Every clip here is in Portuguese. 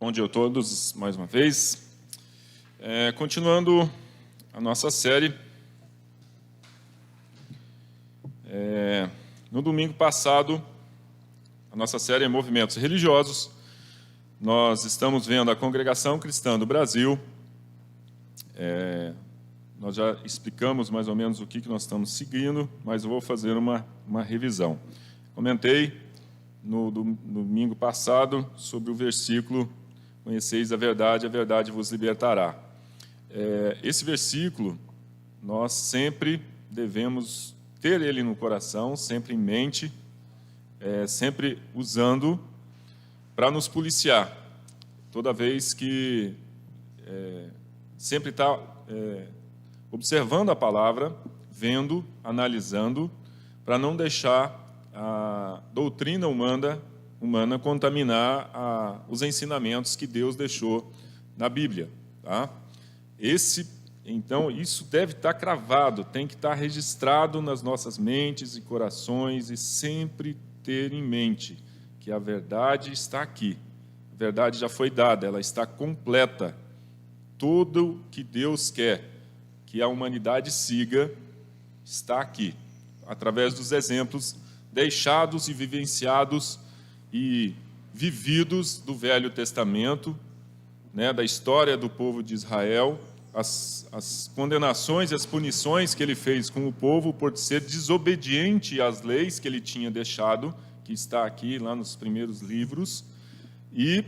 Bom dia a todos, mais uma vez. Continuando a nossa série, no domingo passado, a nossa série é Movimentos Religiosos. Nós estamos vendo a Congregação Cristã do Brasil. Nós já explicamos mais ou menos o que nós estamos seguindo, mas eu vou fazer uma revisão. Comentei no domingo passado sobre o versículo: conheceis a verdade vos libertará. Esse versículo, nós sempre devemos ter ele no coração, sempre em mente, sempre usando para nos policiar. Toda vez que sempre está observando a palavra, vendo, analisando, para não deixar a doutrina humana contaminar os ensinamentos que Deus deixou na Bíblia. Tá? Então, isso deve estar cravado, tem que estar registrado nas nossas mentes e corações, e sempre ter em mente que a verdade está aqui. A verdade já foi dada, ela está completa. Tudo que Deus quer que a humanidade siga está aqui, através dos exemplos deixados e vivenciados e vividos do Velho Testamento, da história do povo de Israel, as condenações e as punições que ele fez com o povo por ser desobediente às leis que ele tinha deixado, que está aqui lá nos primeiros livros, e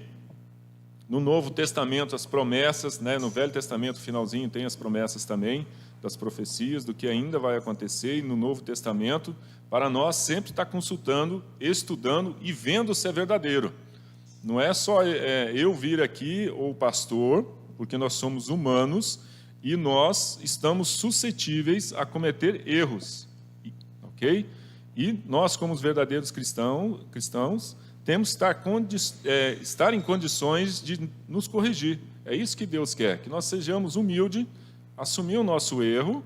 no Novo Testamento as promessas, no Velho Testamento finalzinho tem as promessas também, das profecias, do que ainda vai acontecer, e no Novo Testamento, para nós sempre estar consultando, estudando e vendo se é verdadeiro. Não é só eu vir aqui, ou o pastor, porque nós somos humanos e nós estamos suscetíveis a cometer erros. Ok? E nós, como os verdadeiros cristãos, temos que estar em condições de nos corrigir. É isso que Deus quer, que nós sejamos humildes, assumir o nosso erro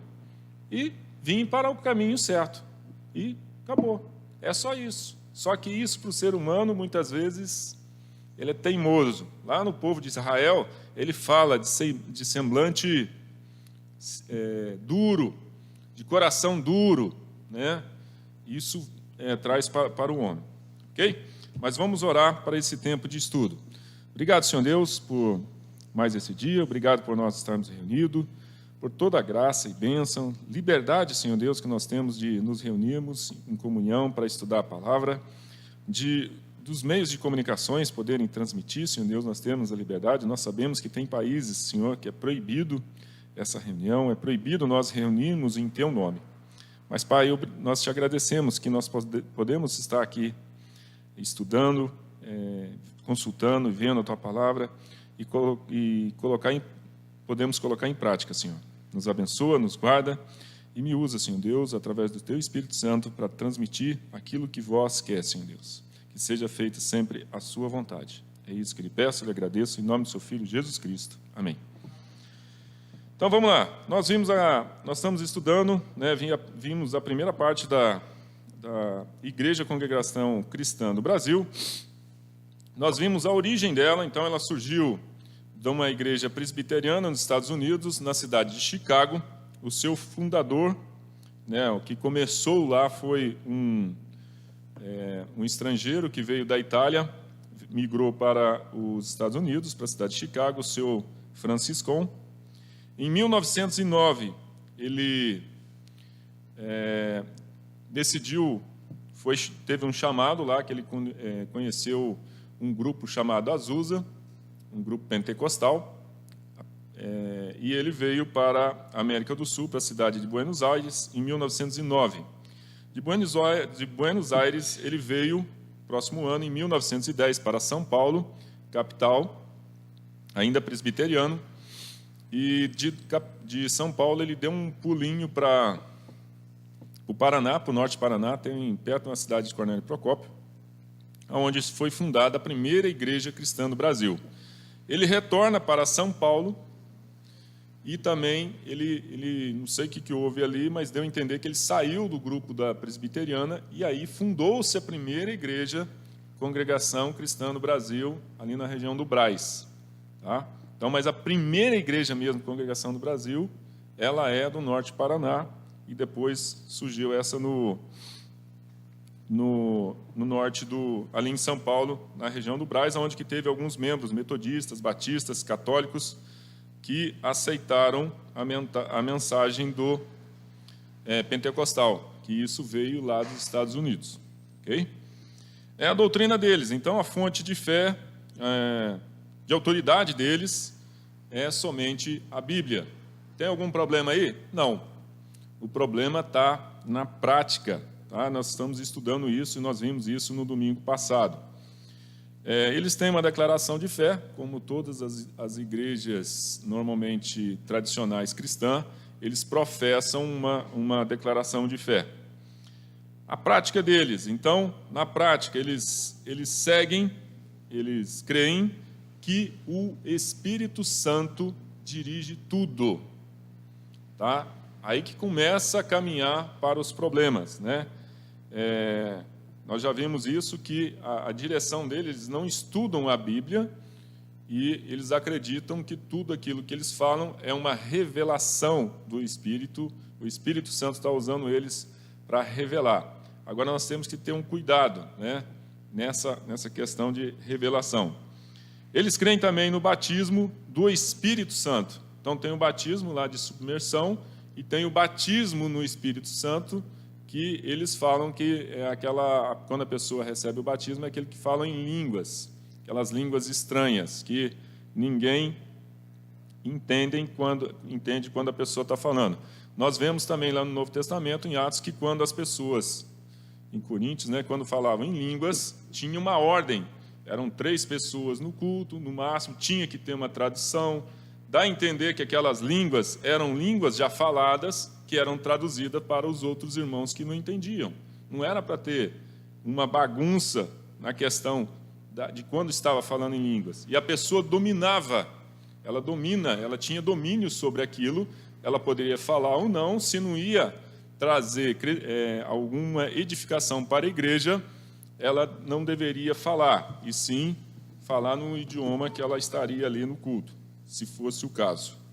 e vir para o caminho certo. E acabou. É só isso. Só que isso, para o ser humano, muitas vezes, ele é teimoso. Lá no povo de Israel, ele fala de semblante duro, de coração duro. Isso traz para o homem. Ok? Mas vamos orar para esse tempo de estudo. Obrigado, Senhor Deus, por mais esse dia. Obrigado por nós estarmos reunidos, por toda a graça e bênção, liberdade, Senhor Deus, que nós temos de nos reunirmos em comunhão para estudar a palavra, dos meios de comunicações poderem transmitir, Senhor Deus, nós temos a liberdade. Nós sabemos que tem países, Senhor, que é proibido essa reunião, é proibido nós reunirmos em Teu nome. Mas, Pai, nós Te agradecemos que nós podemos estar aqui estudando, consultando, vendo a Tua palavra e podemos colocar em prática, Senhor. Nos abençoa, nos guarda e me usa, Senhor Deus, através do Teu Espírito Santo para transmitir aquilo que Vós quer, Senhor Deus. Que seja feita sempre a Sua vontade. É isso que lhe peço, lhe agradeço, em nome do Seu Filho, Jesus Cristo. Amém. Então, vamos lá. Nós estamos estudando, vimos a primeira parte da Igreja Congregação Cristã do Brasil. Nós vimos a origem dela, então ela surgiu de uma igreja presbiteriana nos Estados Unidos, na cidade de Chicago. O seu fundador, o que começou lá foi um estrangeiro que veio da Itália, migrou para os Estados Unidos, para a cidade de Chicago, o seu Franciscão. Em 1909, ele teve um chamado lá, que ele conheceu um grupo chamado Azusa, um grupo pentecostal, e ele veio para a América do Sul, para a cidade de Buenos Aires, em 1909. De Buenos Aires, ele veio, próximo ano, em 1910, para São Paulo, capital, ainda presbiteriano, e de São Paulo ele deu um pulinho para o Paraná, para o norte do Paraná, perto de uma cidade de Cornélio Procópio, onde foi fundada a primeira igreja cristã do Brasil. Ele retorna para São Paulo e também ele não sei o que houve ali, mas deu a entender que ele saiu do grupo da presbiteriana e aí fundou-se a primeira igreja congregação cristã no Brasil, ali na região do Brás. Tá? Então, mas a primeira igreja mesmo, congregação do Brasil, ela é do norte do Paraná, e depois surgiu essa no norte ali em São Paulo, na região do Brás, onde que teve alguns membros metodistas, batistas, católicos, que aceitaram a mensagem do pentecostal, que isso veio lá dos Estados Unidos. Okay? É a doutrina deles. Então, a fonte de fé, de autoridade deles, é somente a Bíblia. Tem algum problema aí? Não. O problema está na prática. Tá? Nós estamos estudando isso e nós vimos isso no domingo passado. Eles têm uma declaração de fé, como todas as igrejas normalmente tradicionais cristãs, eles professam uma declaração de fé. A prática deles, então, na prática, eles seguem, eles creem que o Espírito Santo dirige tudo. Tá? Aí que começa a caminhar para os problemas, né? Nós já vimos isso, que a direção deles não estudam a Bíblia e eles acreditam que tudo aquilo que eles falam é uma revelação do Espírito. O Espírito Santo está usando eles para revelar. Agora nós temos que ter um cuidado, né, nessa questão de revelação. Eles creem também no batismo do Espírito Santo. Então tem o batismo lá de submersão e tem o batismo no Espírito Santo, que eles falam que quando a pessoa recebe o batismo, é aquele que fala em línguas, aquelas línguas estranhas, que ninguém entende quando a pessoa está falando. Nós vemos também lá no Novo Testamento, em Atos, que quando as pessoas, em Coríntios, né, quando falavam em línguas, tinha uma ordem. Eram 3 pessoas no culto, no máximo, tinha que ter uma tradução. Dá a entender que aquelas línguas eram línguas já faladas, que eram traduzidas para os outros irmãos que não entendiam. Não era para ter uma bagunça na questão de quando estava falando em línguas. E a pessoa dominava, ela tinha domínio sobre aquilo, ela poderia falar ou não, se não ia trazer alguma edificação para a igreja, ela não deveria falar, e sim falar no idioma que ela estaria ali no culto, se fosse o caso.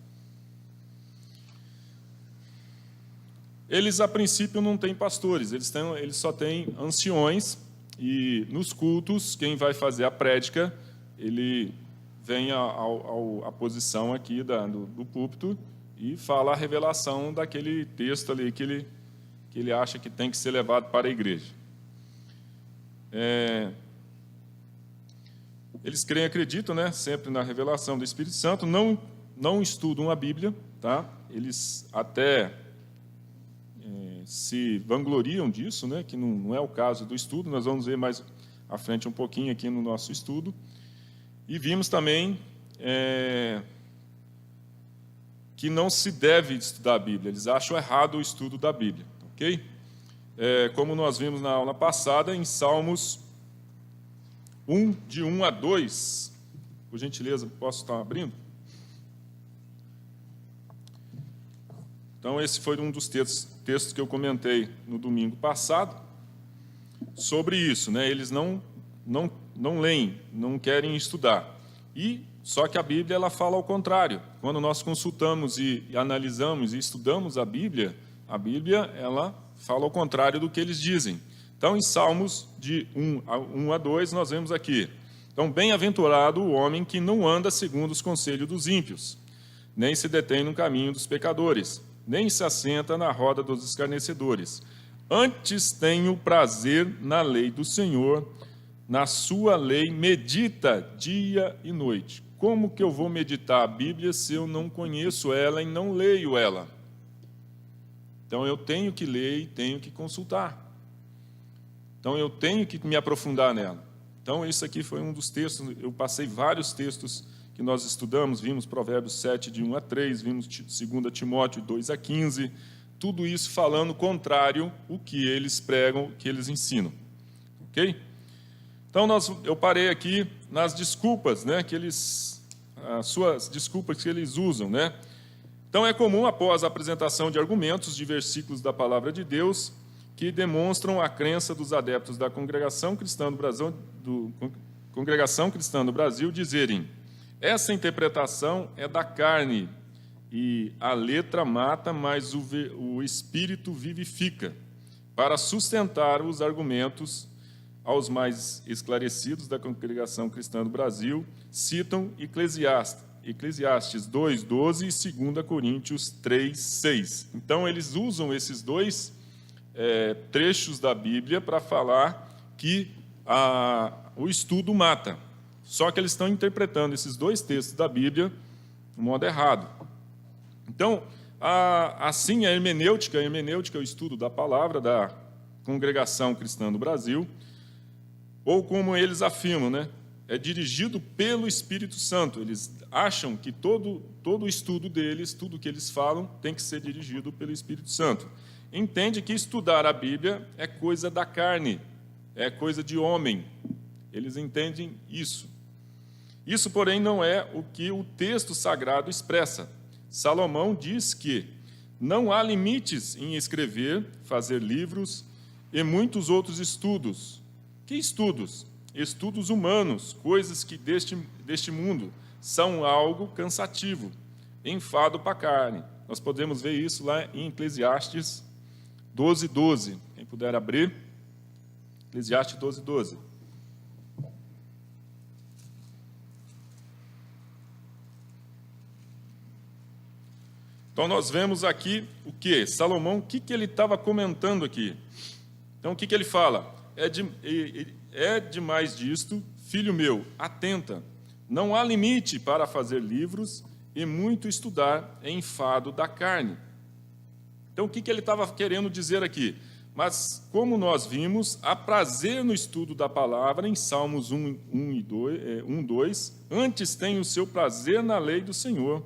Eles, a princípio, não têm pastores, eles só têm anciões, e nos cultos, quem vai fazer a prédica, ele vem à posição aqui do púlpito e fala a revelação daquele texto ali que ele acha que tem que ser levado para a igreja. Eles creem e acreditam, né, sempre na revelação do Espírito Santo, não estudam a Bíblia, tá? Eles até se vangloriam disso, né, que não é o caso do estudo. Nós vamos ver mais à frente um pouquinho aqui no nosso estudo. E vimos também que não se deve estudar a Bíblia, eles acham errado o estudo da Bíblia, ok? Como nós vimos na aula passada, em Salmos 1, de 1 a 2, por gentileza, posso estar abrindo? Então, esse foi um dos textos que eu comentei no domingo passado, sobre isso, né? Eles não leem, não querem estudar. Só que a Bíblia ela fala ao contrário. Quando nós consultamos e analisamos e estudamos a Bíblia ela fala ao contrário do que eles dizem. Então, em Salmos de 1 a 2, nós vemos aqui: então, bem-aventurado o homem que não anda segundo os conselhos dos ímpios, nem se detém no caminho dos pecadores, nem se assenta na roda dos escarnecedores. Antes tem o prazer na lei do Senhor, na sua lei medita dia e noite. Como que eu vou meditar a Bíblia se eu não conheço ela e não leio ela? Então, eu tenho que ler e tenho que consultar. Então, eu tenho que me aprofundar nela. Então, isso aqui foi um dos textos, eu passei vários textos que nós estudamos, vimos Provérbios 7, de 1 a 3, vimos 2 Timóteo 2 a 15, tudo isso falando contrário o que eles pregam, o que eles ensinam. Ok? Então, eu parei aqui nas desculpas, né, as suas desculpas que eles usam, né? Então, é comum, após a apresentação de argumentos, de versículos da palavra de Deus, que demonstram a crença dos adeptos da Congregação Cristã do Brasil dizerem: essa interpretação é da carne e a letra mata, mas o espírito vivifica. Para sustentar os argumentos, aos mais esclarecidos da Congregação Cristã do Brasil, citam Eclesiastes 2:12 e 2 Coríntios 3:6. Então, eles usam esses dois trechos da Bíblia para falar que o estudo mata. Só que eles estão interpretando esses dois textos da Bíblia de modo errado. Então, assim, a hermenêutica é o estudo da palavra da Congregação Cristã do Brasil, ou como eles afirmam, né, é dirigido pelo Espírito Santo. Eles acham que todo o estudo deles, tudo que eles falam, tem que ser dirigido pelo Espírito Santo. Entende que estudar a Bíblia é coisa da carne, é coisa de homem. Eles entendem isso. Isso, porém, não é o que o texto sagrado expressa. Salomão diz que não há limites em escrever, fazer livros e muitos outros estudos. Que estudos? Estudos humanos, coisas que deste mundo são algo cansativo, enfado para a carne. Nós podemos ver isso lá em Eclesiastes 12:12. Quem puder abrir, Eclesiastes 12:12. Então, nós vemos aqui o que? Salomão, o que ele estava comentando aqui? Então, o que ele fala? É demais disto, filho meu, atenta, não há limite para fazer livros e muito estudar é enfado da carne. Então, o que ele estava querendo dizer aqui? Mas, como nós vimos, há prazer no estudo da palavra, em Salmos 1:2, antes tem o seu prazer na lei do Senhor,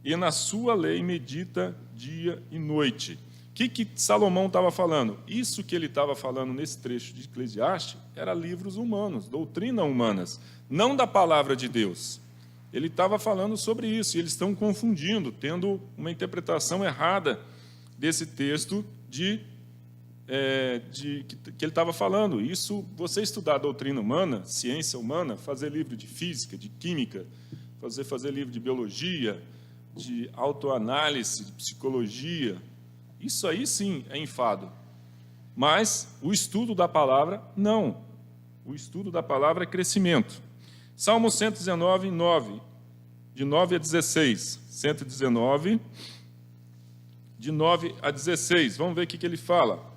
e na sua lei medita dia e noite. O que Salomão estava falando? Isso que ele estava falando nesse trecho de Eclesiastes era livros humanos, doutrinas humanas, não da palavra de Deus. Ele estava falando sobre isso, e eles estão confundindo, tendo uma interpretação errada desse texto que ele estava falando. Isso, você estudar doutrina humana, ciência humana, fazer livro de física, de química, fazer livro de biologia, de autoanálise, de psicologia, isso aí sim é enfado. Mas o estudo da palavra, não. O estudo da palavra é crescimento. Salmo 119, 9, de 9 a 16. 119, de 9 a 16. Vamos ver o que ele fala.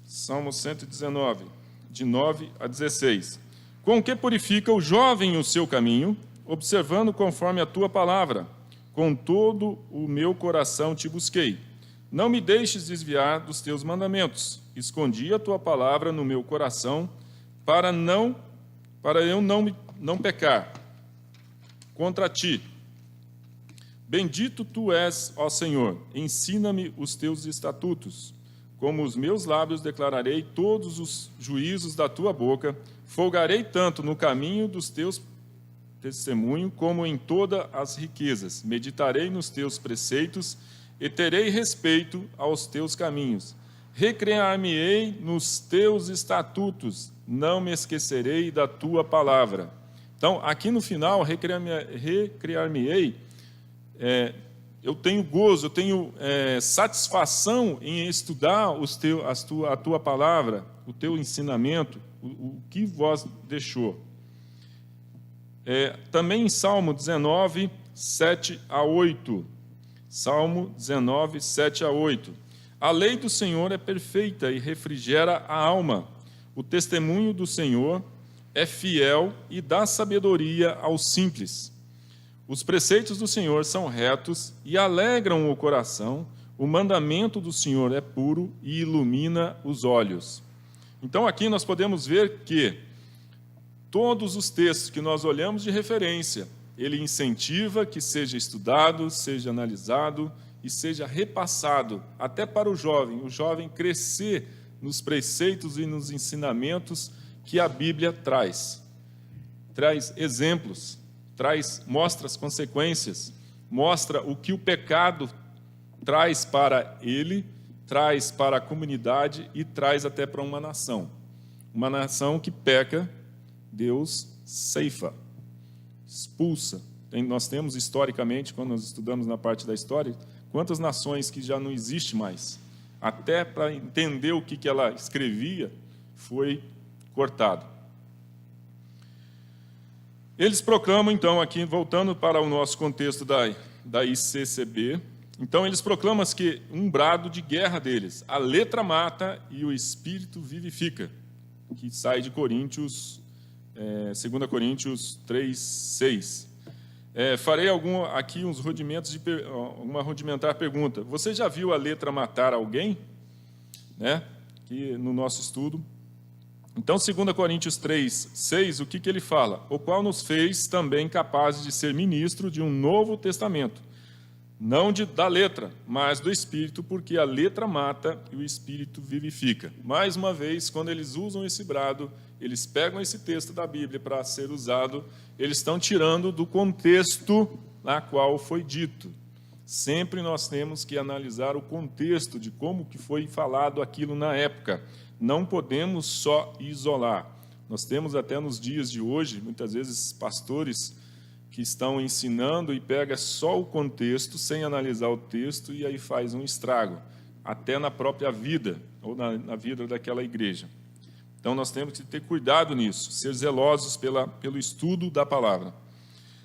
Salmo 119, de 9 a 16. Com que purifica o jovem o seu caminho, observando conforme a tua palavra. Com todo o meu coração te busquei. Não me deixes desviar dos teus mandamentos. Escondi a tua palavra no meu coração, para eu não pecar contra ti. Bendito tu és, ó Senhor, ensina-me os teus estatutos. Como os meus lábios declararei todos os juízos da tua boca, folgarei tanto no caminho dos teus testemunhos, como em todas as riquezas. Meditarei nos teus preceitos e terei respeito aos teus caminhos. Recrear-me-ei nos teus estatutos, não me esquecerei da tua palavra. Então, aqui no final, recrear-me-ei, eu tenho gozo, eu tenho satisfação em estudar a tua palavra, o teu ensinamento, o que vós deixou. Também em Salmo 19, 7 a 8. Salmo 19, 7 a 8. A lei do Senhor é perfeita e refrigera a alma. O testemunho do Senhor é fiel e dá sabedoria aos simples. Os preceitos do Senhor são retos e alegram o coração. O mandamento do Senhor é puro e ilumina os olhos. Então, aqui nós podemos ver que todos os textos que nós olhamos de referência, ele incentiva que seja estudado, seja analisado e seja repassado, até para o jovem crescer nos preceitos e nos ensinamentos que a Bíblia traz. Traz exemplos, mostra as consequências mostra o que o pecado traz para ele, traz para a comunidade e traz até para uma nação. Uma nação que peca, Deus ceifa, expulsa. Nós temos historicamente, quando nós estudamos na parte da história, quantas nações que já não existem mais. Até para entender o que ela escrevia, foi cortado. Eles proclamam, então, aqui, voltando para o nosso contexto da ICCB, então eles proclamam que um brado de guerra deles, a letra mata e o espírito vivifica, que sai de Coríntios, 2 Coríntios 3, 6. Farei aqui uns rudimentos, uma rudimentar pergunta. Você já viu a letra matar alguém? Né? Que no nosso estudo. Então, 2 Coríntios 3, 6, o que ele fala? O qual nos fez também capazes de ser ministro de um novo testamento, não da letra, mas do Espírito, porque a letra mata e o Espírito vivifica. Mais uma vez, quando eles usam esse brado, eles pegam esse texto da Bíblia para ser usado, eles estão tirando do contexto na qual foi dito. Sempre nós temos que analisar o contexto de como que foi falado aquilo na época. Não podemos só isolar. Nós temos até nos dias de hoje, muitas vezes, pastores que estão ensinando e pega só o contexto, sem analisar o texto, e aí faz um estrago, até na própria vida, ou na vida daquela igreja. Então, nós temos que ter cuidado nisso, ser zelosos pelo estudo da palavra.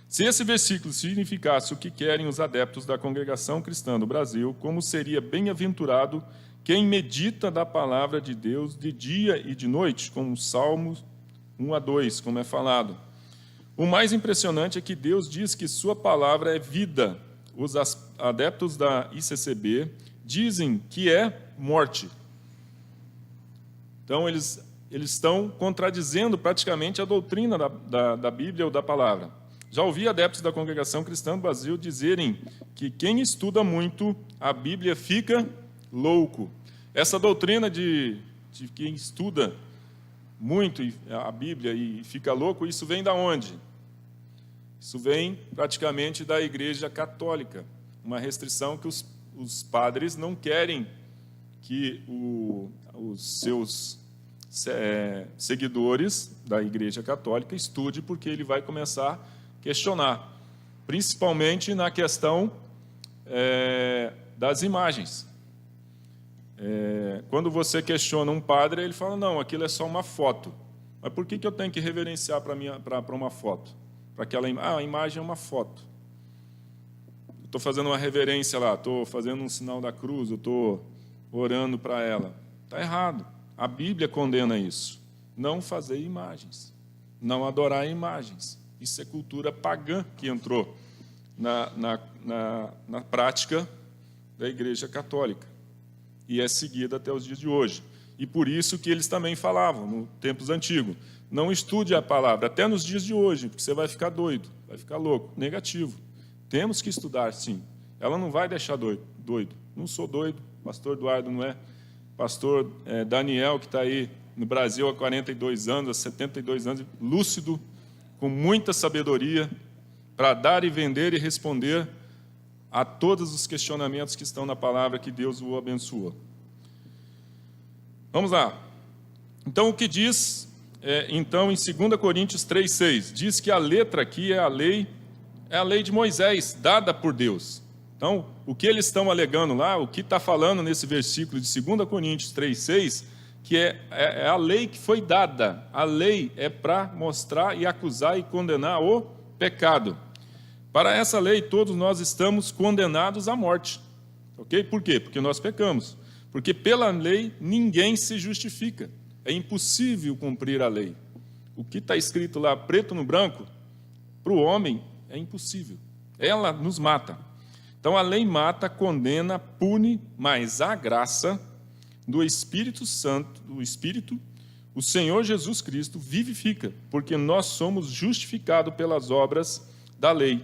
Se esse versículo significasse o que querem os adeptos da congregação cristã do Brasil, como seria bem-aventurado quem medita da palavra de Deus de dia e de noite, como o Salmo 1 a 2, como é falado. O mais impressionante é que Deus diz que sua palavra é vida. Os adeptos da ICCB dizem que é morte. Então, eles estão contradizendo praticamente a doutrina da Bíblia ou da palavra. Já ouvi adeptos da congregação cristã do Brasil dizerem que quem estuda muito a Bíblia fica louco. Essa doutrina de quem estuda muito a Bíblia e fica louco, isso vem da onde? Isso vem praticamente da Igreja Católica, uma restrição que os padres não querem que os seus seguidores da Igreja Católica estudem, porque ele vai começar a questionar, principalmente na questão das imagens. Quando você questiona um padre, ele fala, não, aquilo é só uma foto. Mas por que eu tenho que reverenciar para uma foto? Para aquela a imagem é uma foto. Estou fazendo uma reverência lá, estou fazendo um sinal da cruz, eu estou orando para ela. Está errado. A Bíblia condena isso. Não fazer imagens, não adorar imagens. Isso é cultura pagã que entrou na prática da Igreja Católica e é seguida até os dias de hoje. E por isso que eles também falavam, nos tempos antigos, não estude a palavra, até nos dias de hoje, porque você vai ficar doido, vai ficar louco. Negativo. Temos que estudar, sim. Ela não vai deixar doido. Não sou doido, pastor Eduardo não é. Pastor Daniel, que está aí no Brasil há 42 anos, há 72 anos, lúcido, com muita sabedoria, para dar e vender e responder a todos os questionamentos que estão na palavra, que Deus o abençoa. Vamos lá. Então, o que diz, então, em 2 Coríntios 3,6, diz que a letra aqui é a lei de Moisés, dada por Deus. Então, o que eles estão alegando lá, o que está falando nesse versículo de 2 Coríntios 3,6, que é a lei que foi dada. A lei é para mostrar e acusar e condenar o pecado. Para essa lei, todos nós estamos condenados à morte. Ok? Por quê? Porque nós pecamos. Porque pela lei ninguém se justifica. É impossível cumprir a lei. O que está escrito lá, preto no branco, para o homem é impossível. Ela nos mata. Então a lei mata, condena, pune, mas a graça do Espírito Santo, do Espírito, o Senhor Jesus Cristo vivifica, porque nós somos justificados pelas obras da lei,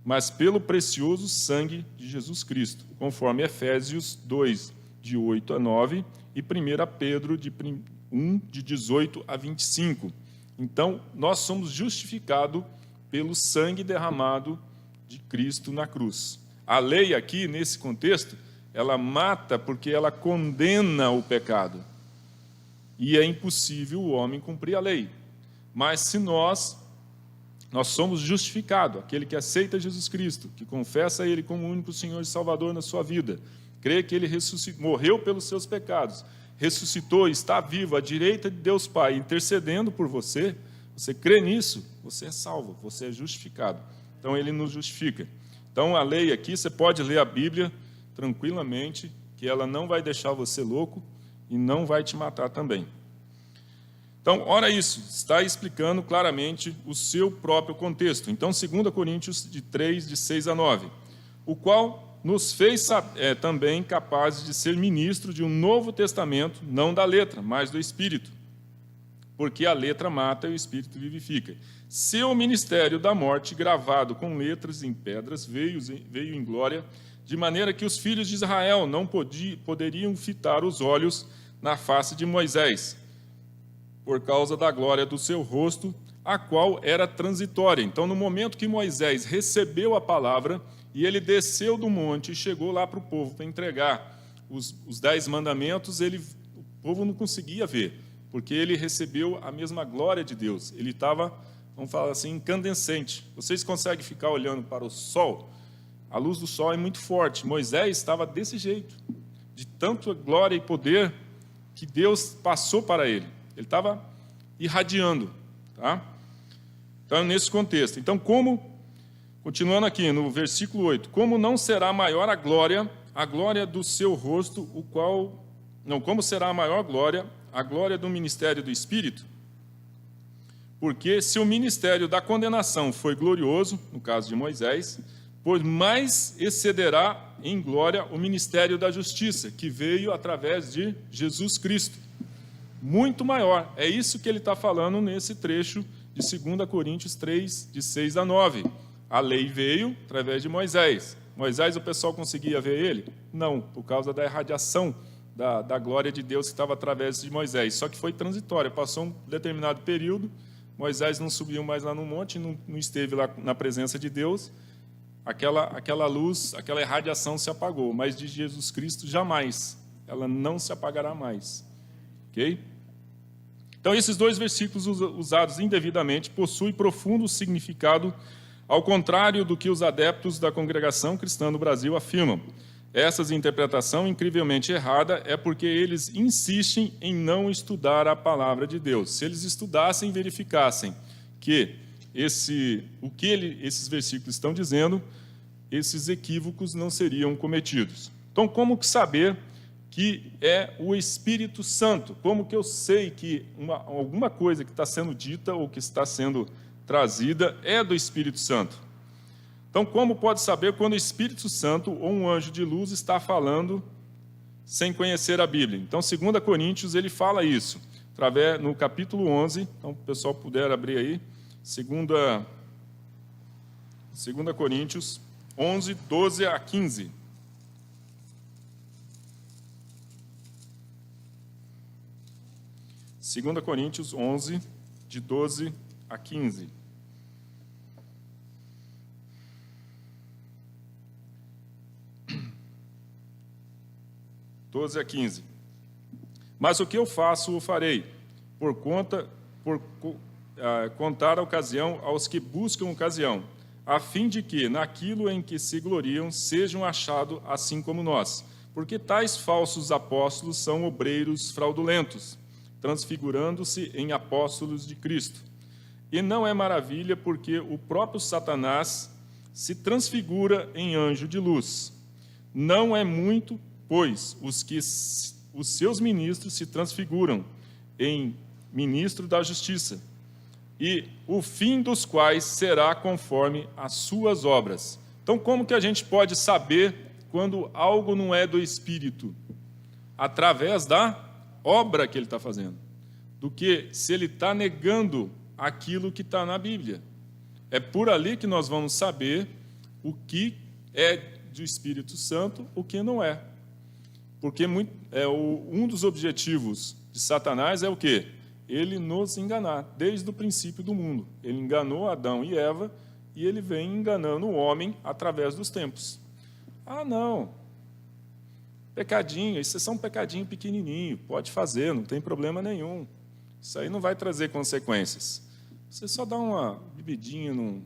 mas pelo precioso sangue de Jesus Cristo, conforme Efésios 2, de 8 a 9, e 1 Pedro 1, de 18 a 25. Então, nós somos justificados pelo sangue derramado de Cristo na cruz. A lei aqui, nesse contexto, ela mata porque ela condena o pecado. E é impossível o homem cumprir a lei. Mas se nós somos justificados, aquele que aceita Jesus Cristo, que confessa Ele como o único Senhor e Salvador na sua vida, crê que Ele morreu pelos seus pecados, ressuscitou, está vivo à direita de Deus Pai, intercedendo por você, você crê nisso, você é salvo, você é justificado. Então, Ele nos justifica. Então, a lei aqui, você pode ler a Bíblia tranquilamente, que ela não vai deixar você louco e não vai te matar também. Então, ora isso, está explicando claramente o seu próprio contexto. Então, 2 Coríntios 3, de 6 a 9, o qual nos fez também capazes de ser ministro de um novo testamento, não da letra, mas do Espírito, porque a letra mata e o Espírito vivifica. Seu ministério da morte, gravado com letras em pedras, veio em glória, de maneira que os filhos de Israel não poderiam fitar os olhos na face de Moisés, por causa da glória do seu rosto, a qual era transitória. Então, no momento que Moisés recebeu a palavra, e ele desceu do monte e chegou lá para o povo para entregar os 10 mandamentos, o povo não conseguia ver, porque ele recebeu a mesma glória de Deus. Ele estava, vamos falar assim, incandescente. Vocês conseguem ficar olhando para o sol? A luz do sol é muito forte. Moisés estava desse jeito, de tanta glória e poder que Deus passou para ele. Ele estava irradiando. Tá? Então, nesse contexto. Então, continuando aqui no versículo 8, como não será maior a glória do seu rosto, como será a maior glória, a glória do ministério do Espírito? Porque se o ministério da condenação foi glorioso, no caso de Moisés, por mais excederá em glória o ministério da justiça, que veio através de Jesus Cristo. Muito maior. É isso que ele está falando nesse trecho de 2 Coríntios 3, de 6 a 9. A lei veio através de Moisés. Moisés, o pessoal conseguia ver ele? Não, por causa da irradiação da glória de Deus que estava através de Moisés. Só que foi transitória, passou um determinado período, Moisés não subiu mais lá no monte, não esteve lá na presença de Deus, aquela luz, aquela irradiação se apagou, mas de Jesus Cristo jamais, ela não se apagará mais. Ok? Então, esses 2 versículos usados indevidamente possuem profundo significado, ao contrário do que os adeptos da congregação cristã no Brasil afirmam. Essa interpretação incrivelmente errada é porque eles insistem em não estudar a palavra de Deus. Se eles estudassem e verificassem que esses versículos estão dizendo, esses equívocos não seriam cometidos. Então, como que saber que é o Espírito Santo? Como que eu sei que alguma coisa que está sendo dita ou que está sendo trazida é do Espírito Santo? Então, como pode saber quando o Espírito Santo ou um anjo de luz está falando sem conhecer a Bíblia? Então, 2 Coríntios, ele fala isso, no capítulo 11, então, o pessoal puder abrir aí, 2 Coríntios 11, 12 a 15. Segunda Coríntios 11, de 12 a 15. Mas o que eu faço, o farei, por contar a ocasião aos que buscam ocasião, a fim de que, naquilo em que se gloriam, sejam achados assim como nós. Porque tais falsos apóstolos são obreiros fraudulentos, transfigurando-se em apóstolos de Cristo. E não é maravilha, porque o próprio Satanás se transfigura em anjo de luz. Não é muito, pois, os seus ministros se transfiguram em ministro da justiça, e o fim dos quais será conforme as suas obras. Então, como que a gente pode saber quando algo não é do Espírito? Através da obra que ele está fazendo, do que se ele está negando aquilo que está na Bíblia. É por ali que nós vamos saber o que é do Espírito Santo, o que não é. Porque um dos objetivos de Satanás é o quê? Ele nos enganar, desde o princípio do mundo. Ele enganou Adão e Eva, e ele vem enganando o homem através dos tempos. Ah, não, pecadinho, isso é só um pecadinho pequenininho, pode fazer, não tem problema nenhum. Isso aí não vai trazer consequências. Você só dá uma bebidinha num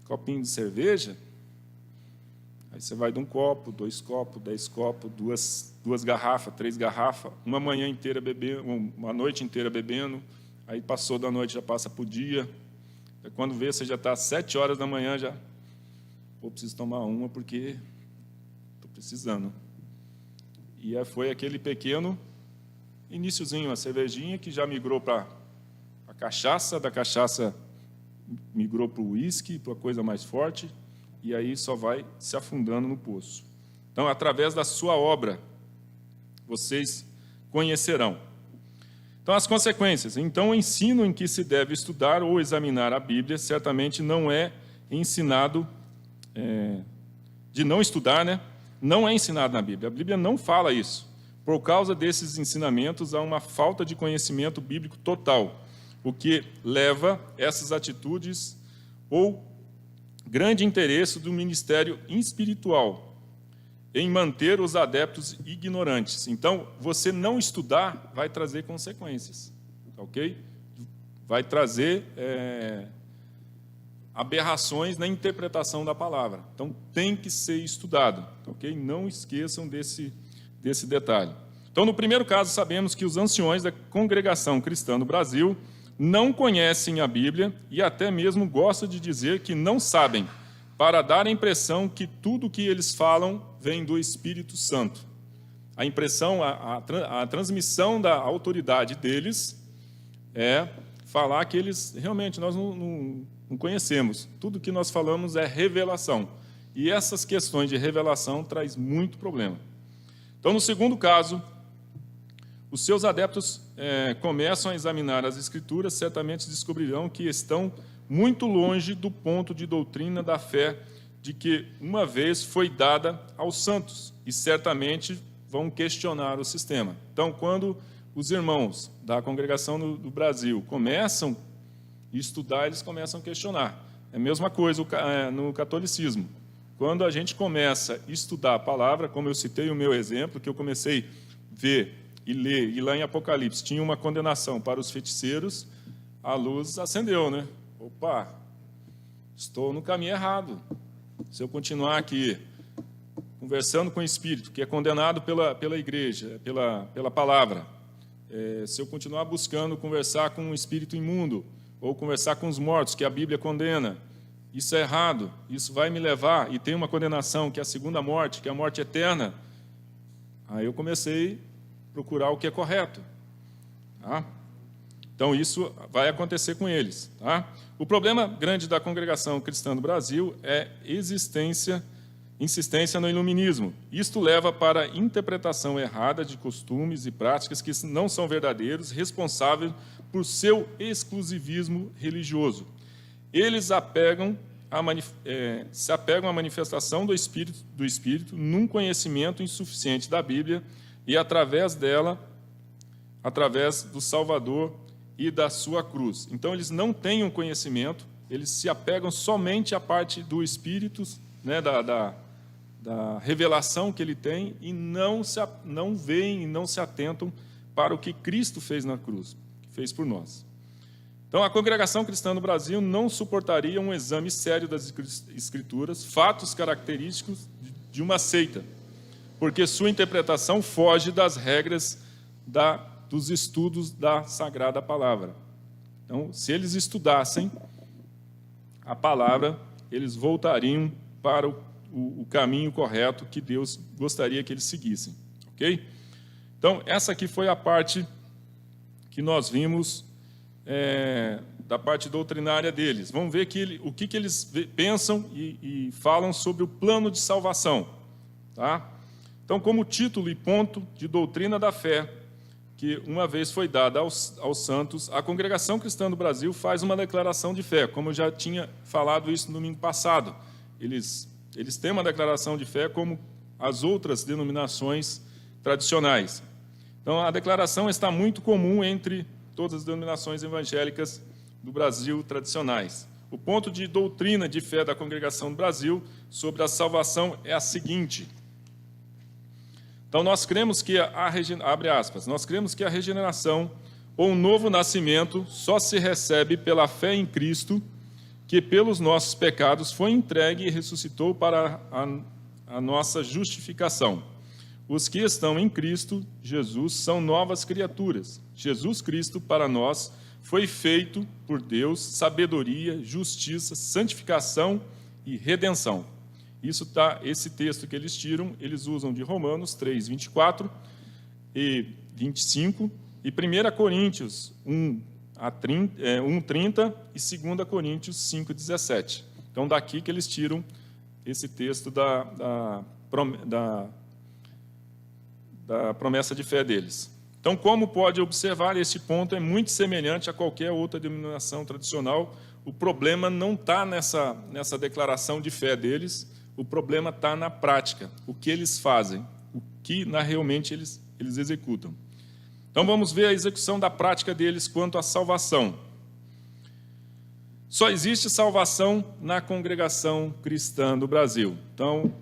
copinho de cerveja, aí você vai de 1 copo, 2 copos, 10 copos, duas garrafas, 3 garrafas, uma manhã inteira bebendo, uma noite inteira bebendo, aí passou da noite, já passa para o dia. Quando vê, você já está às 7 horas da manhã, já, pô, preciso tomar uma porque estou precisando. E foi aquele pequeno iniciozinho, a cervejinha, que já migrou para a cachaça, da cachaça migrou para o uísque, para a coisa mais forte, e aí só vai se afundando no poço. Então, através da sua obra, vocês conhecerão. Então, as consequências. Então, o ensino em que se deve estudar ou examinar a Bíblia certamente não é ensinado, de não estudar, né? Não é ensinado na Bíblia. A Bíblia não fala isso. Por causa desses ensinamentos, há uma falta de conhecimento bíblico total, o que leva essas atitudes ou grande interesse do ministério espiritual em manter os adeptos ignorantes. Então, você não estudar vai trazer consequências, ok? Vai trazer aberrações na interpretação da palavra. Então, tem que ser estudado, ok? Não esqueçam desse detalhe. Então, no primeiro caso, sabemos que os anciões da Congregação Cristã do Brasil não conhecem a Bíblia e até mesmo gostam de dizer que não sabem, para dar a impressão que tudo o que eles falam vem do Espírito Santo. A impressão, a transmissão da autoridade deles é falar que eles, realmente, nós não conhecemos. Tudo que nós falamos é revelação. E essas questões de revelação traz muito problema. Então, no segundo caso, os seus adeptos começam a examinar as Escrituras, certamente descobrirão que estão muito longe do ponto de doutrina da fé de que uma vez foi dada aos santos, e certamente vão questionar o sistema. Então, quando os irmãos da congregação do Brasil começam a estudar, eles começam a questionar. É a mesma coisa no catolicismo. Quando a gente começa a estudar a palavra, como eu citei o meu exemplo, que eu comecei a ver e ler, e lá em Apocalipse tinha uma condenação para os feiticeiros, a luz acendeu, né? Opa, estou no caminho errado. Se eu continuar aqui conversando com o Espírito, que é condenado pela igreja, pela palavra, se eu continuar buscando conversar com um espírito imundo, ou conversar com os mortos, que a Bíblia condena, isso é errado, isso vai me levar, e tem uma condenação, que é a segunda morte, que é a morte eterna. Aí eu comecei a procurar o que é correto. Tá? Então, isso vai acontecer com eles. Tá? O problema grande da Congregação Cristã do Brasil é insistência no iluminismo. Isto leva para a interpretação errada de costumes e práticas que não são verdadeiros, responsáveis por seu exclusivismo religioso. Eles se apegam à manifestação do Espírito num conhecimento insuficiente da Bíblia e, através dela, através do Salvador e da sua cruz. Então, eles não têm um conhecimento, eles se apegam somente à parte do Espírito, né, da revelação que ele tem, e não veem e não se atentam para o que Cristo fez na cruz, que fez por nós. Então, a Congregação Cristã do Brasil não suportaria um exame sério das Escrituras, fatos característicos de uma seita, porque sua interpretação foge das regras dos estudos da Sagrada Palavra. Então, se eles estudassem a palavra, eles voltariam para o caminho correto que Deus gostaria que eles seguissem. Ok? Então, essa aqui foi a parte que nós vimos da parte doutrinária deles. Vamos ver o que eles pensam e falam sobre o plano de salvação. Tá? Então, como título e ponto de doutrina da fé, que uma vez foi dada aos santos, a Congregação Cristã do Brasil faz uma declaração de fé, como eu já tinha falado isso no domingo passado. Eles têm uma declaração de fé como as outras denominações tradicionais. Então, a declaração está muito comum entre todas as denominações evangélicas do Brasil tradicionais. O ponto de doutrina de fé da Congregação do Brasil sobre a salvação é a seguinte. Então, nós cremos que abre aspas, nós cremos que a regeneração ou um novo nascimento só se recebe pela fé em Cristo, que pelos nossos pecados foi entregue e ressuscitou para a nossa justificação. Os que estão em Cristo Jesus são novas criaturas. Jesus Cristo, para nós, foi feito por Deus sabedoria, justiça, santificação e redenção. Esse texto que eles tiram, eles usam de Romanos 3, 24 e 25, e 1 Coríntios 1, 30 e 2 Coríntios 5, 17. Então, daqui que eles tiram esse texto da promessa de fé deles. Então, como pode observar, este ponto é muito semelhante a qualquer outra denominação tradicional. O problema não está nessa declaração de fé deles, o problema está na prática, o que eles fazem, o que realmente eles executam. Então, vamos ver a execução da prática deles quanto à salvação. Só existe salvação na congregação cristã do Brasil. Então,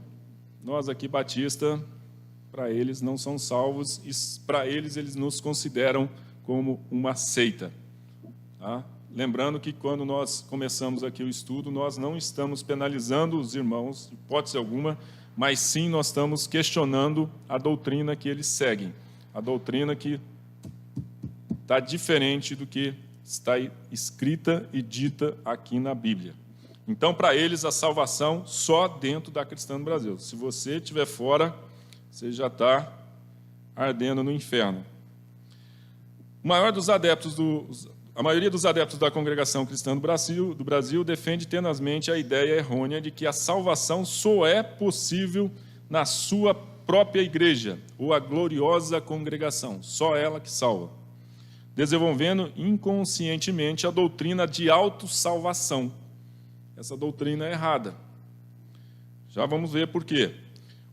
nós aqui, Batista, para eles não são salvos, e para eles nos consideram como uma seita. Tá? Lembrando que quando nós começamos aqui o estudo, nós não estamos penalizando os irmãos, de hipótese alguma, mas sim nós estamos questionando a doutrina que eles seguem, a doutrina que está diferente do que está escrita e dita aqui na Bíblia. Então, para eles, a salvação só dentro da cristã do Brasil. Se você estiver fora, você já está ardendo no inferno. A maioria dos adeptos da congregação cristã do Brasil defende tenazmente a ideia errônea de que a salvação só é possível na sua própria igreja, ou a gloriosa congregação, só ela que salva, desenvolvendo inconscientemente a doutrina de autossalvação. Essa doutrina é errada. Já vamos ver por quê.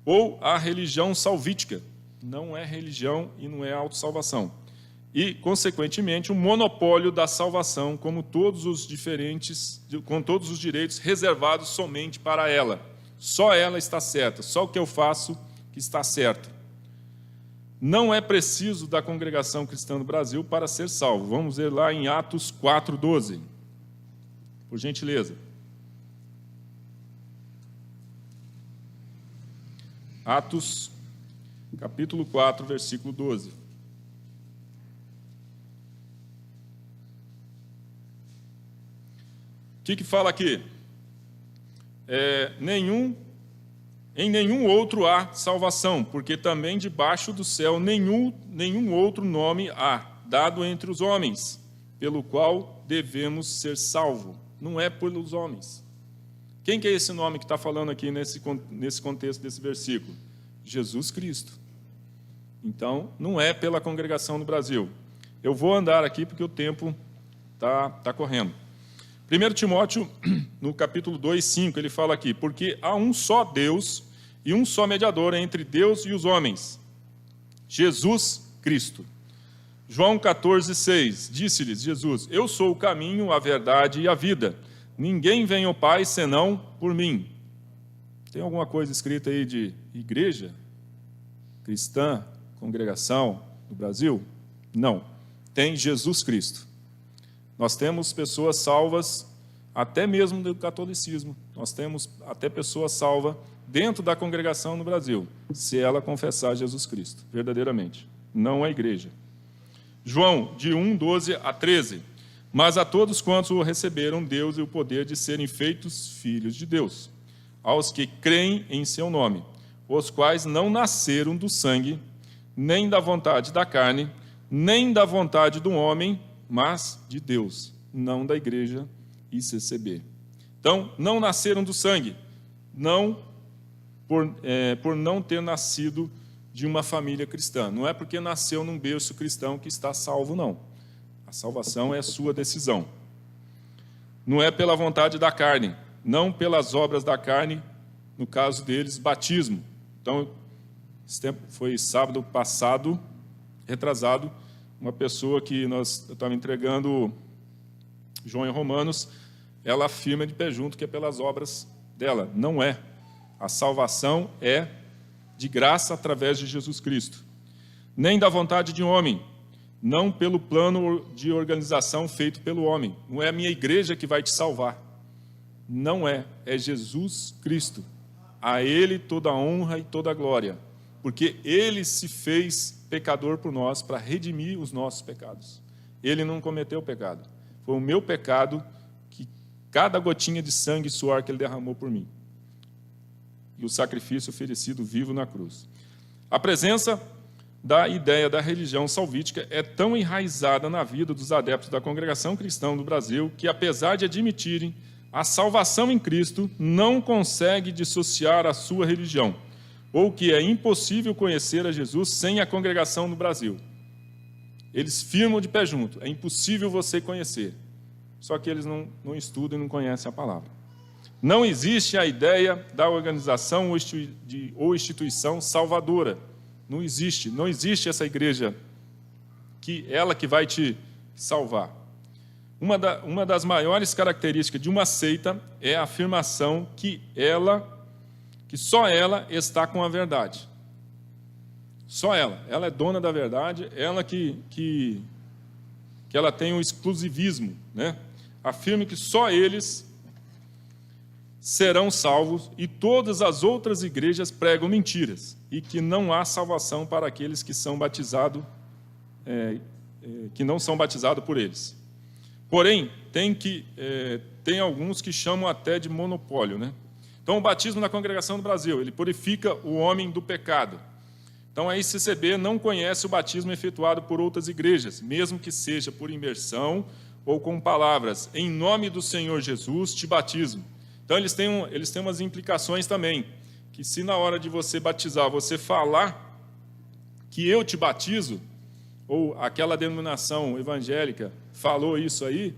Ou a religião salvítica, não é religião e não é autossalvação. E, consequentemente, o monopólio da salvação, com todos os direitos reservados somente para ela. Só ela está certa, só o que eu faço que está certo. Não é preciso da congregação cristã do Brasil para ser salvo. Vamos ver lá em Atos 4:12. Por gentileza. Atos, capítulo 4, versículo 12. O que fala aqui? Em nenhum outro há salvação, porque também debaixo do céu nenhum outro nome há, dado entre os homens, pelo qual devemos ser salvos. Não é pelos homens. Quem que é esse nome que está falando aqui nesse contexto desse versículo? Jesus Cristo. Então, não é pela congregação do Brasil. Eu vou andar aqui porque o tempo está correndo. 1 Timóteo, no capítulo 2, 5, ele fala aqui, porque há um só Deus e um só mediador entre Deus e os homens, Jesus Cristo. João 14, 6, disse-lhes Jesus, eu sou o caminho, a verdade e a vida. Ninguém vem ao Pai senão por mim. Tem alguma coisa escrita aí de igreja cristã, congregação do Brasil? Não. Tem Jesus Cristo. Nós temos pessoas salvas, até mesmo do catolicismo. Nós temos até pessoas salvas dentro da congregação no Brasil, se ela confessar Jesus Cristo, verdadeiramente. Não a igreja. João, de 1, 12 a 13. Mas a todos quantos o receberam, Deus e o poder de serem feitos filhos de Deus, aos que creem em seu nome, os quais não nasceram do sangue, nem da vontade da carne, nem da vontade do homem, mas de Deus, não da igreja ICCB. Então, não nasceram do sangue, não por não ter nascido de uma família cristã. Não é porque nasceu num berço cristão que está salvo, não. A salvação é a sua decisão. Não é pela vontade da carne, não pelas obras da carne, no caso deles, batismo. Então, esse tempo foi sábado passado, retrasado, uma pessoa que eu estava entregando João em Romanos, ela afirma de pé junto que é pelas obras dela. Não é. A salvação é de graça através de Jesus Cristo. Nem da vontade de homem, não pelo plano de organização feito pelo homem. Não é a minha igreja que vai te salvar. Não é. É Jesus Cristo. A Ele toda a honra e toda a glória. Porque Ele se fez pecador por nós para redimir os nossos pecados. Ele não cometeu pecado. Foi o meu pecado, que cada gotinha de sangue e suor que Ele derramou por mim. E o sacrifício oferecido vivo na cruz. A presença da ideia da religião salvítica é tão enraizada na vida dos adeptos da congregação cristã do Brasil que, apesar de admitirem a salvação em Cristo, não consegue dissociar a sua religião, ou que é impossível conhecer a Jesus sem a congregação no Brasil. Eles firmam de pé junto, é impossível você conhecer. Só que eles não estudam e não conhecem a palavra. Não existe a ideia da organização ou instituição salvadora. Não existe essa igreja que vai te salvar. Uma das maiores características de uma seita é a afirmação que só ela está com a verdade. Só ela é dona da verdade, ela que ela tem um exclusivismo, né? Afirma que só eles serão salvos e todas as outras igrejas pregam mentiras e que não há salvação para aqueles que são batizados, que não são batizados por eles. Porém, tem alguns que chamam até de monopólio, né? Então, o batismo na congregação do Brasil, ele purifica o homem do pecado. Então, a ICCB não conhece o batismo efetuado por outras igrejas, mesmo que seja por imersão ou com palavras, em nome do Senhor Jesus, te batismo. Então, eles têm umas implicações também, que se na hora de você batizar, você falar que eu te batizo, ou aquela denominação evangélica falou isso aí,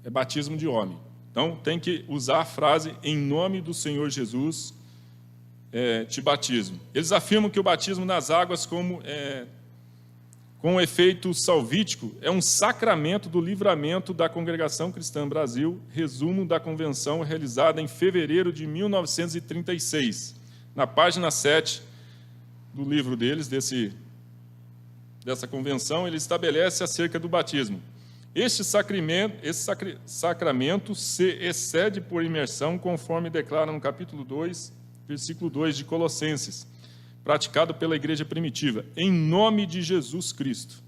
é batismo de homem. Então, tem que usar a frase, em nome do Senhor Jesus, te batismo. Eles afirmam que o batismo nas águas, com efeito salvítico, é um sacramento do livramento da Congregação Cristã Brasil, resumo da convenção realizada em fevereiro de 1936. Na página 7 do livro deles, dessa convenção, ele estabelece acerca do batismo. Esse sacramento se excede por imersão, conforme declara no capítulo 2, versículo 2 de Colossenses, praticado pela igreja primitiva, em nome de Jesus Cristo.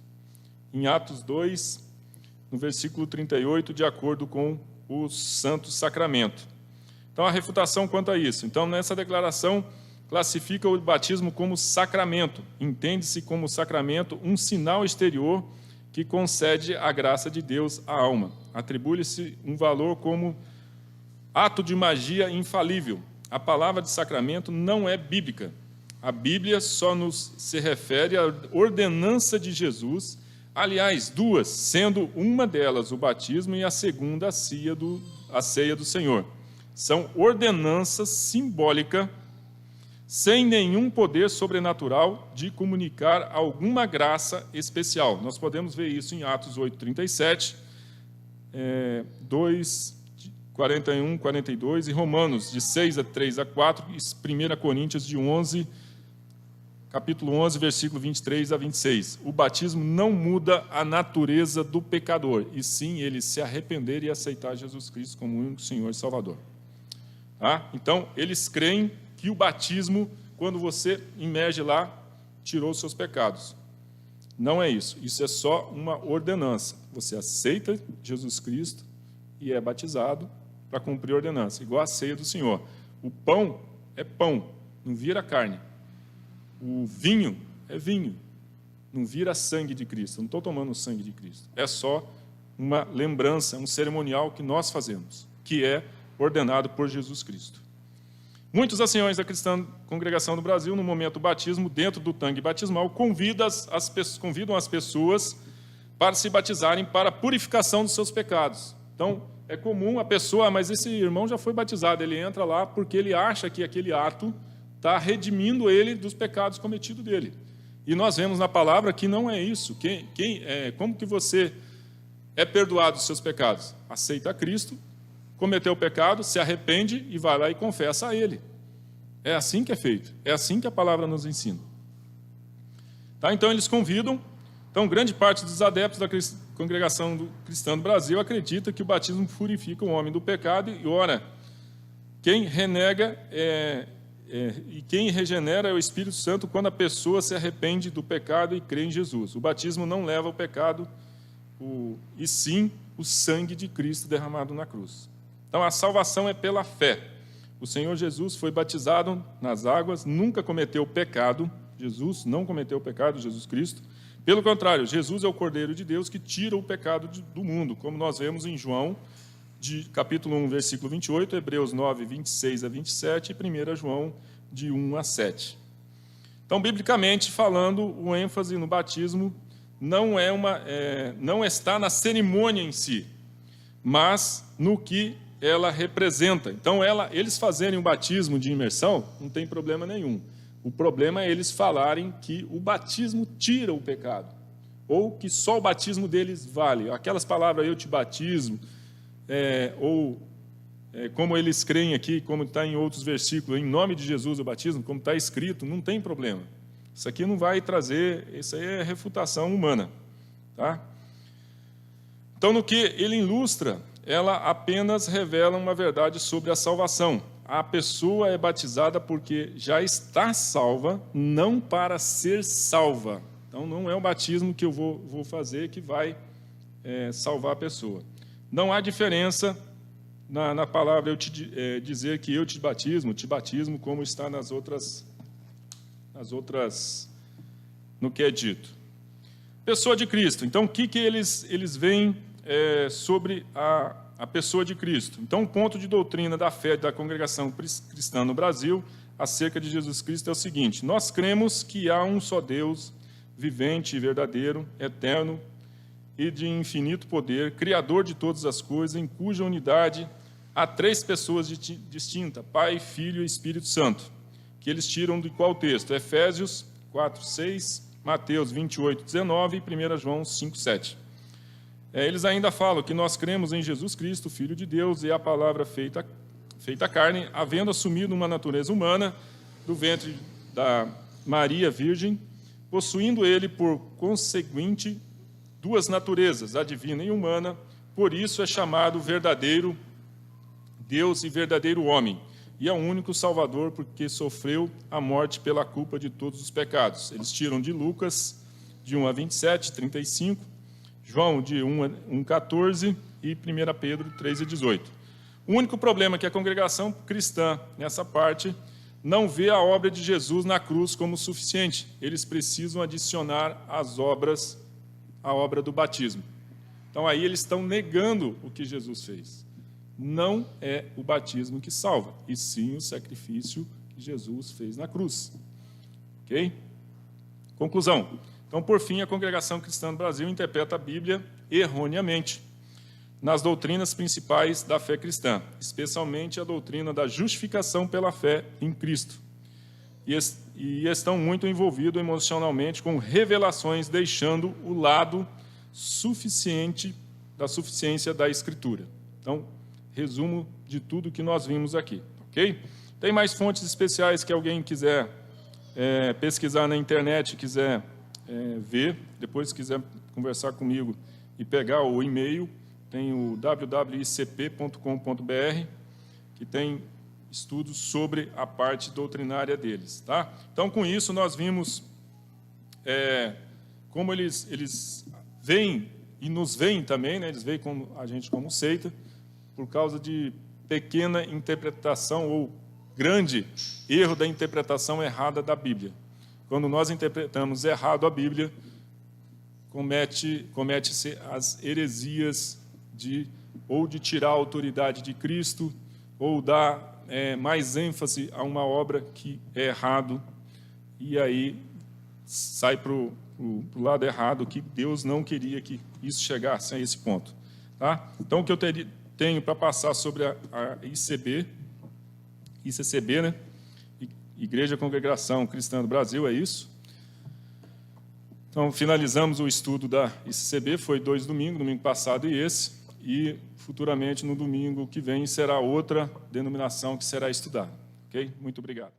Em Atos 2, no versículo 38, de acordo com o Santo Sacramento. Então, a refutação quanto a isso. Então, nessa declaração, classifica o batismo como sacramento. Entende-se como sacramento um sinal exterior que concede a graça de Deus à alma. Atribui-se um valor como ato de magia infalível. A palavra de sacramento não é bíblica. A Bíblia só se refere à ordenança de Jesus, aliás, duas, sendo uma delas o batismo e a segunda a ceia do Senhor. São ordenanças simbólicas, sem nenhum poder sobrenatural de comunicar alguma graça especial. Nós podemos ver isso em Atos 8:37, 2, 41, 42, e Romanos, de 6:3-4, e 1 Coríntios, capítulo 11, versículo 23 a 26. O batismo não muda a natureza do pecador, e sim ele se arrepender e aceitar Jesus Cristo como o único Senhor e Salvador. Tá? Então, eles creem que o batismo, quando você imerge lá, tirou os seus pecados. Não é isso. Isso é só uma ordenança. Você aceita Jesus Cristo e é batizado para cumprir a ordenança, igual a ceia do Senhor. O pão é pão, não vira carne. O vinho é vinho, não vira sangue de Cristo. Eu não estou tomando o sangue de Cristo. É só uma lembrança, um cerimonial que nós fazemos, que é ordenado por Jesus Cristo. Muitos anciões da Congregação do Brasil, no momento do batismo, dentro do tanque batismal, convidam as pessoas para se batizarem para a purificação dos seus pecados. Então, é comum a pessoa, mas esse irmão já foi batizado, ele entra lá porque ele acha que aquele ato está redimindo ele dos pecados cometidos dele. E nós vemos na palavra que não é isso. Como que você é perdoado os seus pecados? Aceita Cristo, cometeu o pecado, se arrepende e vai lá e confessa a Ele. É assim que é feito, é assim que a palavra nos ensina. Tá? Então eles convidam, então grande parte dos adeptos da congregação cristã do Brasil acredita que o batismo purifica o homem do pecado e ora, quem renega e quem regenera é o Espírito Santo quando a pessoa se arrepende do pecado e crê em Jesus. O batismo não leva ao pecado, e sim o sangue de Cristo derramado na cruz. Então a salvação é pela fé. O Senhor Jesus foi batizado nas águas, nunca cometeu pecado. Jesus não cometeu pecado, Jesus Cristo. Pelo contrário, Jesus é o Cordeiro de Deus que tira o pecado do mundo, como nós vemos em João, de capítulo 1, versículo 28, Hebreus 9, 26 a 27 e 1 João, de 1 a 7. Então, biblicamente falando, o ênfase no batismo não está na cerimônia em si, mas no que ela representa. Então, eles fazerem um batismo de imersão, não tem problema nenhum. O problema é eles falarem que o batismo tira o pecado, ou que só o batismo deles vale. Aquelas palavras, eu te batismo, como eles creem aqui, como está em outros versículos, em nome de Jesus o batismo, como está escrito, não tem problema. Isso aqui não vai trazer, isso aí é refutação humana. Tá? Então, no que ele ilustra, ela apenas revela uma verdade sobre a salvação. A pessoa é batizada porque já está salva, não para ser salva. Então, não é o batismo que eu vou fazer que vai salvar a pessoa. Não há diferença na palavra dizer que eu te batismo, como está nas outras, no que é dito. Pessoa de Cristo. Então, o que eles veem sobre a pessoa de Cristo? Então, o ponto de doutrina da fé da congregação cristã no Brasil acerca de Jesus Cristo é o seguinte: nós cremos que há um só Deus, vivente e verdadeiro, eterno e de infinito poder, criador de todas as coisas, em cuja unidade há três pessoas distintas, Pai, Filho e Espírito Santo, que eles tiram de qual texto? Efésios 4, 6, Mateus 28, 19 e 1 João 5, 7. Eles ainda falam que nós cremos em Jesus Cristo, Filho de Deus, e a palavra feita carne, havendo assumido uma natureza humana do ventre da Maria Virgem, possuindo ele, por conseguinte, duas naturezas, a divina e humana, por isso é chamado verdadeiro Deus e verdadeiro homem, e é o único Salvador, porque sofreu a morte pela culpa de todos os pecados. Eles tiram de Lucas, de 1 a 27, 35, João, de 1 a 14, e 1 Pedro, 3 a 18. O único problema é que a congregação cristã, nessa parte, não vê a obra de Jesus na cruz como suficiente. Eles precisam adicionar às obras a obra do batismo. Então, aí eles estão negando o que Jesus fez. Não é o batismo que salva, e sim o sacrifício que Jesus fez na cruz. Ok? Conclusão. Então, por fim, a congregação cristã do Brasil interpreta a Bíblia erroneamente nas doutrinas principais da fé cristã, especialmente a doutrina da justificação pela fé em Cristo. E estão muito envolvidos emocionalmente com revelações, deixando o lado da suficiência da Escritura. Então, resumo de tudo que nós vimos aqui, ok? Tem mais fontes especiais que alguém quiser pesquisar na internet, quiser ver, depois quiser conversar comigo e pegar o e-mail, tem o www.icp.com.br, que tem estudos sobre a parte doutrinária deles. Tá? Então, com isso, nós vimos como eles veem, e nos veem também, né? Eles veem a gente como seita, por causa de pequena interpretação ou grande erro da interpretação errada da Bíblia. Quando nós interpretamos errado a Bíblia, comete-se as heresias de tirar a autoridade de Cristo, ou dar mais ênfase a uma obra que é errado, e aí sai para o lado errado, que Deus não queria que isso chegasse a esse ponto. Tá? Então, o que eu tenho para passar sobre a ICCB, né? Igreja Congregação Cristã do Brasil, é isso. Então, finalizamos o estudo da ICCB, foi 2 domingos, domingo passado e esse, e futuramente no domingo que vem será outra denominação que será estudada. Ok? Muito obrigado.